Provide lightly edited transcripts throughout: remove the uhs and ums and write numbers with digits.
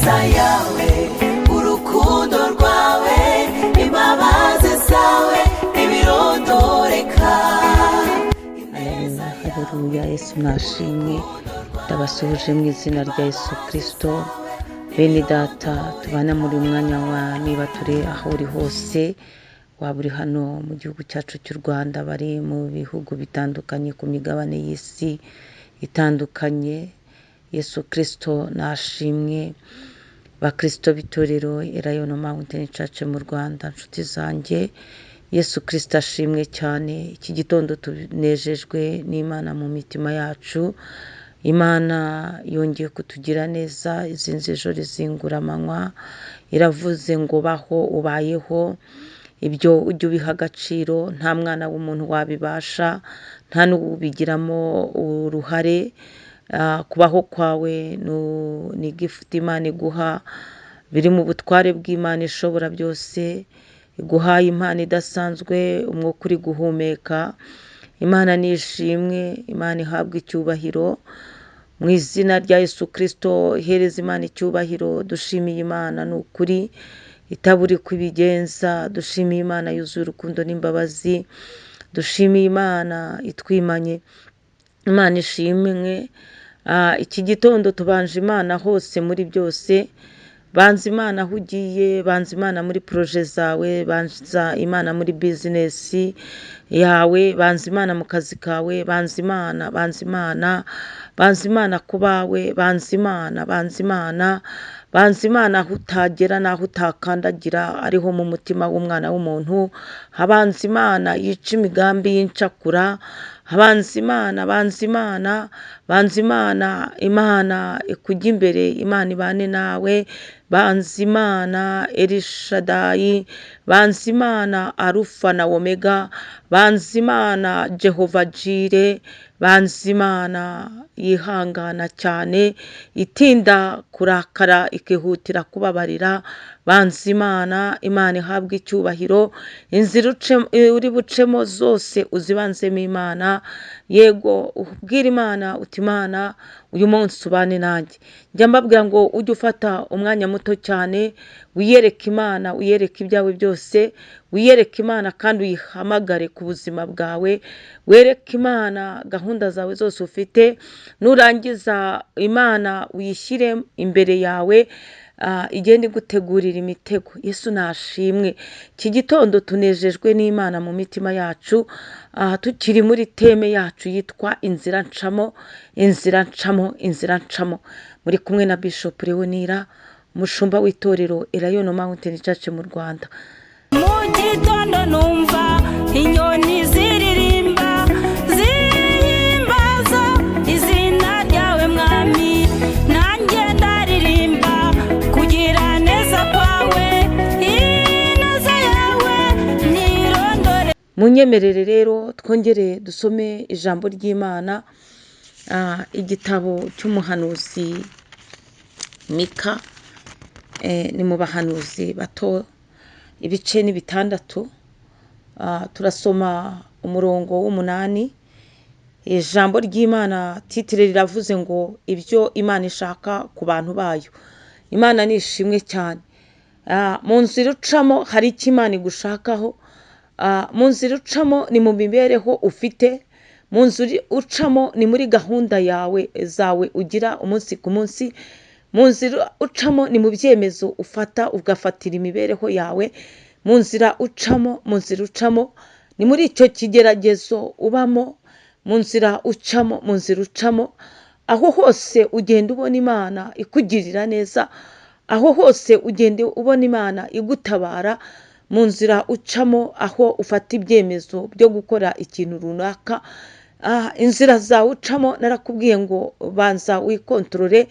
ineza yawe, urukundo rwawe, imbabazi zawe ntibirondoreka. Haleluya, Yesu nashimwe. Ndabasuhuje mu izina rya Yesu Kristo. Bene data tubana muri umwanya wa niba turi aho uri hose, waba uri hano mu gihugu cyacu cy'u Rwanda, bari mu bihugu bitandukanye ku migabane y'isi itandukanye, Yesu Kristo nashimwe. Bakristo b'itorero Elayon Mountain Church mu Rwanda, nshuti zanjye, Yesu Kristo ashimwe cyane. Iki gitondo tunejejwe n'Imana mu mitima yacu. Imana yongeye kutugira neza, izinze ijoro izingura amanywa, iravuze ngo baho ubayeho. Ibyo ujye ubiha agaciro, nta mwana w'umuntu wabibasha, nta n'ubigiramo uruhare. Kubaho kwawe ni gift Imana iguha, biri mu butware bw'Imana ishobora byose. Iguhaye impano idasanzwe, umwuka uri guhumeka. Imana nishimwe, Imana ihabwa icyubahiro. Mu izina rya Yesu Kristo, hereza Imana icyubahiro. Dushimiye Imana ni ukuri itaburi kubigenza. Dushimiye Imana yuzuye urukundo n'imbabazi. Dushimiye Imana itwimanye. Imana ishimwe. Iki gitondo tubanje Imana hose muri byose. Banza Imana aho ugiye, banza Imana muri proje zawe, banza Imana muri business yawe, banza Imana mu kazi kawe, banza Imana, banza Imana, banza Imana ku bawe, banza Imana, banza Imana, banza Imana aho utagera n'aho utakandagira, ariho mu mutima w'umwana w'umuntu. Habanza Imana yica imigambi y'incakura. Habanza Imana, banza Imana, banza Imana, Imana ikujya imbere, Imana ibane nawe. Banza Imana Elishadayi, banza Imana Arufa na Omega, banza Imana Jehova Jire, banza Imana yihangana cyane, itinda kurakara ikihutira kubabarira. Banza Imana, Imana ihabwa icyubahiro. Inzira uri bucemo zose uzibanzemo Imana. Yego ubwira Imana uti Imana uyu munsi ubane nanjye. Njya mbabwira ngo ujye ufata umwanya muto cyane, wiyereke Imana, wiyereke ibyawe byose, wiyereke Imana kandi uyihamagare ku buzima bwawe. Wereke Imana gahunda zawe zose ufite, nurangiza Imana uyishyire imbere yawe, igende gutegurira imitego. Yesu nashimwe. Iki gitondo tunejejwe n'Imana mu mitima yacu. Tukiri muri teme yacu yitwa inzira ncamo, inzira ncamo, inzira ncamo. Muri kumwe na Bishop Leonira, umushumba w'itorero Elayon Mountain Church mu Rwanda. Mu gitondo numva inyoni ziririmba, zihimbaza izina ryawe Mwami. Nanjye ndaririmba kugira neza kwawe, ineza yawe ntirondore. Munyemerere rero twongere dusome ijambo ry'Imana, igitabo cy'umuhanuzi Mika. Ni mu bahanuzi bato, ibice ni 6. Turasoma umurongo w'8. Ijambo ry'Imana titire riravuze ngo ibyo Imana ishaka ku bantu bayo. Imana nishimwe cyane. Mu nzira ucamo hari icyo Imana igushakaho. Mu nzira ucamo ni mu mibereho ufite. Mu nzira ucamo ni muri gahunda zawe ugira umunsi ku munsi. Mu nzira ucamo ni mu byemezo ufata ugafatira imibereho yawe. Mu nzira ucamo ni muri icyo kigeragezo ubamo. Mu nzira ucamo aho hose ugenda ubona Imana ikugirira neza. Aho hose ugenda ubona Imana igutabara. Mu nzira ucamo aho ufata ibyemezo byo gukora ikintu runaka. Inzira zawe ucamo narakubwiye ngo banza wikontorore.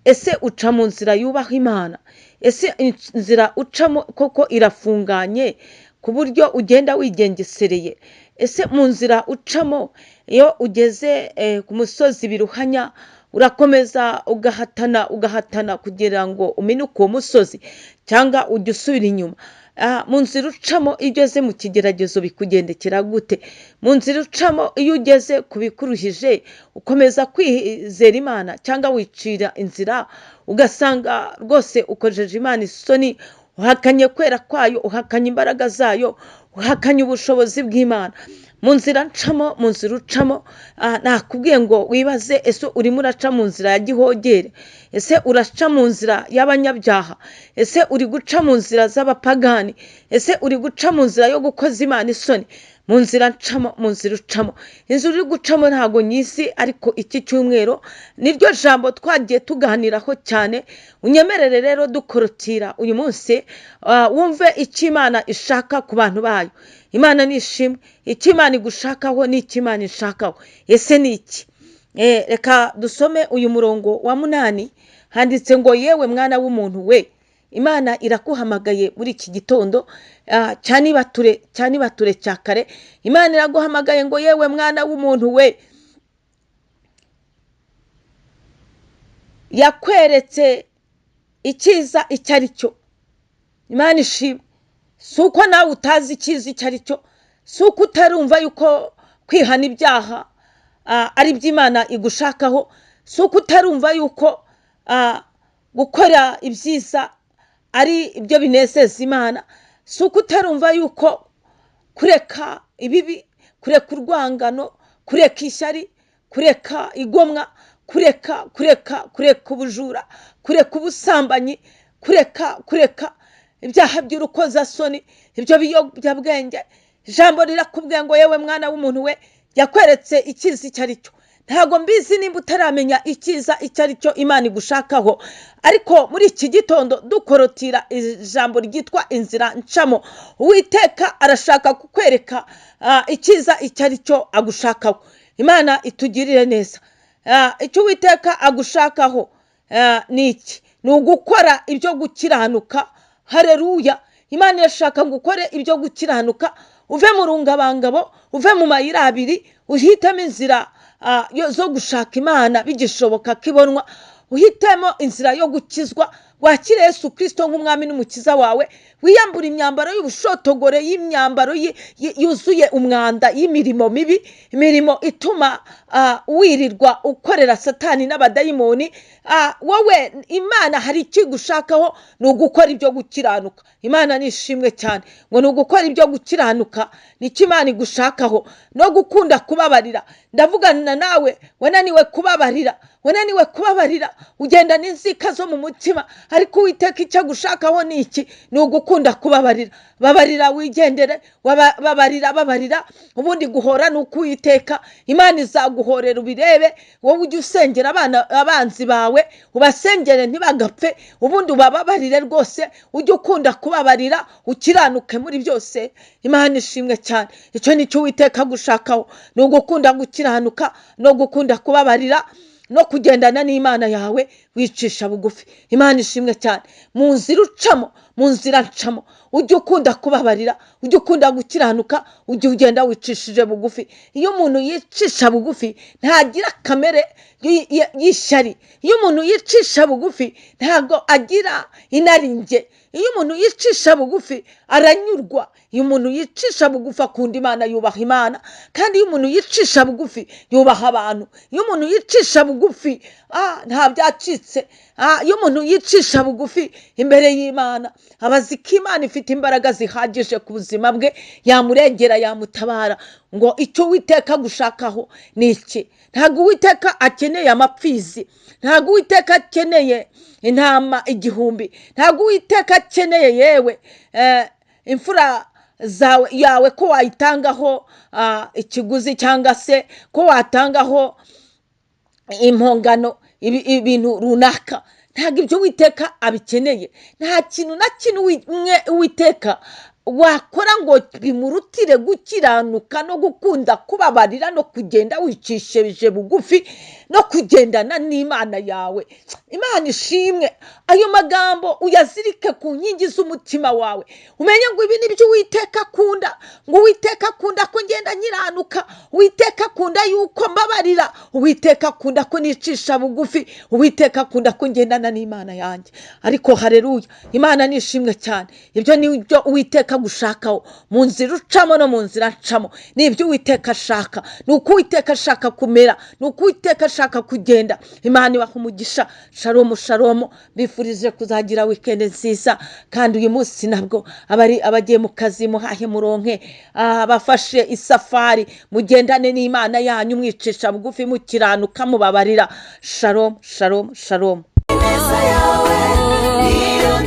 Ese uca mu nzira yubaha Imana? Ese inzira ucamo koko irafunganye ku buryo ugenda wigengesereye? Ese mu nzira ucamo iyo ugeze ku musozi biruhanya urakomeza ugahatana kugira ngo umenuke uwo musozi cyangwa ujye usubira inyuma. Mu nzira ucamo iyo ugeze mu kigeragezo bikugendekera gute? Mu nzira ucamo iyo ugeze ku bikuruhije ukomeza kwizera Imana cyangwa wicira inzira ugasanga rwose ukojeje Imana isoni, uhakanye kwera kwayo, uhakanye imbaraga zayo, uhakanye ubushobozi bw'Imana. Mu nzira ucamo nakubwiye ngo wibaze, ese urimo uraca mu nzira ya gihogere? Ese uraca mu nzira y'abanyabyaha? Ese uri guca mu nzira z'abapagani? Ese uri guca mu nzira yo gukoza Imana isoni? Mu nzira ucamo, inzira uri gucamo ntago nyisi, ariko iki cyumweru niryo jambo twagiye tuganiraho cyane. Unyemerere rero dukorotira uyu munsi, wumve icyo Imana ishaka ku bantu bayo. Imana nishimwe, icyo Imana igushakaho n'icyo Imana ishakaho ese ni iki? Reka dusome uyu murongo wa 8. Handitse ngo, yewe mwana w'umuntu we, Imana irakuhamagaye muri iki gitondo cyane bature cya kare. Imana iraguhamagaye ngo, yewe mwana w'umuntu we, yakweretse icyiza icyo ari cyo. Imana ishimwe. Si uko nawe utazi icyiza icyo ari cyo, si uko utarumva yuko kwihana ibyaha ari by'Imana igushakaho, si uko utarumva yuko gukora ibyiza ari ibyo binezeza Imana, si uko utarumva yuko kureka ibibi, kureka urwangano, kureka ishyari, kureka igomwa, kureka ubujura, kureka ubusambanyi, kureka ibyaha by'urukozasoni, ibyo biyobyabwenge. Ijambo rirakubwiye ngo, yewe mwana w'umuntu we, yakweretse icyiza icyo ari cyo. Ntago mbizi nimba utaramenya icyiza icyo ari cyo Imana igushakaho, ariko muri iki gitondo dukorotira ijambo ryitwa inzira ncamo. Uwiteka arashaka kukwereka icyiza icyo ari cyo agushakaho. Imana itugirire neza. Icyo Uwiteka agushakaho ni iki? Ni ugukora ibyo gukiranuka. Haleluya. Imana irashaka ngo ukore ibyo gukiranuka, uve mu rungabangabo, uve mu mayira abiri, uhitemo inzira zo gushaka Imana bigishoboka kibonwa. Uhitemo inzira yo gukizwa, wakire Yesu Kristo nk'umwami n'umukiza wawe, wiyambura imyambaro y'ubushotogore, y'imyambaro yuzuye umwanda, y'imirimo mibi, imirimo ituma wirirwa ukorera Satani n'abadayimoni. Wowe Imana hari icyo igushakaho, ni ugukora ibyo gukiranuka. Imana nishimwe cyane ngo ni ugukora ibyo gukiranuka, nicyo Imana igushakaho, no gukunda kubabarira. Ndavugana nawe wananiwe kubabarira, ugenda n'inzika zo mu mutima, ariko Uwiteka icyo agushakaho ni iki? Ni ugukunda kubabarira. Babarira wigendere, babarira, ubundi guhora ni uko Uwiteka Imana izaguhorera ubirebe. Wowe ujye usengera abanzi bawe, ubasengere ntibagapfe, ubundi ubababarire rwose, ujye ukunda kubabarira, ukiranuke muri byose. Imana ishimwe cyane. Icyo ni cyo Uwiteka agushakaho, ni ugukunda gukiranuka, no gukunda kubabarira, no kugendana n'Imana yawe wicisha bugufi. Imana ishimwe cyane. Mu nzira ncamo, ujye ukunda kubabarira, ujye ukunda gukiranuka, ujye ugenda wicishije bugufi. Iyo umuntu yicisha bugufi ntagira kamere y'ishyari. Iyo umuntu yicisha bugufi ntago agira inaringe. Iyo umuntu yicisha bugufi aranyurwa. Iyo umuntu yicisha bugufi akunda Imana, yubaha Imana. Kandi iyo umuntu yicisha bugufi yubaha abantu. Iyo umuntu yicisha bugufi nta byacitse. Iyo umuntu yicisha bugufi imbere y'Imana, abazi ko Imana ifite imbaraga zihagije ku buzima bwe, yamurengera, yamutabara. Ngo icyo Uwiteka agushakaho ni iki? Ntago Uwiteka akeneye amapfizi, ntago Uwiteka akeneye intama 1000, ntago Uwiteka akeneye yewe imfura yawe ko wayitangaho ikiguzi, cyangwa se ko watangaho impongano, ibintu runaka. Ntago ibyo Uwiteka abikeneye. Nta kintu na kimwe Uwiteka wakora ngo bimurutire gukiranuka no gukunda kubabarira no kugenda wicishije bugufi no kugendana n'Imana yawe. Imana ishimwe, ayo magambo uyazirike ku nkingi z'umutima wawe, umenye ngo ibi nibyo Uwiteka akunda, ngo Uwiteka akunda ko ngenda nkiranuka, Uwiteka akunda yuko mbabarira, Uwiteka akunda ko nicisha bugufi, Uwiteka akunda ko ngendana n'Imana yanjye. Ariko haleluya, Imana nishimwe cyane. Ibyo ni byo Uwiteka gushakaho mu nzira ucamo no mu nzira ncamo, ni ibyo Uwiteka ashaka, ni uko Uwiteka ashaka kumera, ni uko Uwiteka ashaka kugenda. Imana ibaha umugisha. Shalom shalom, bifurije kuzagira weekend nziza, kandi uyu munsi nabwo abagiye mu kazi muhahe muronke, abafashe isafari mugendane n'Imana yanyu mwicisha bugufi mukiranuka mubabarira. Shalom shalom shalom. ineza yawe niyo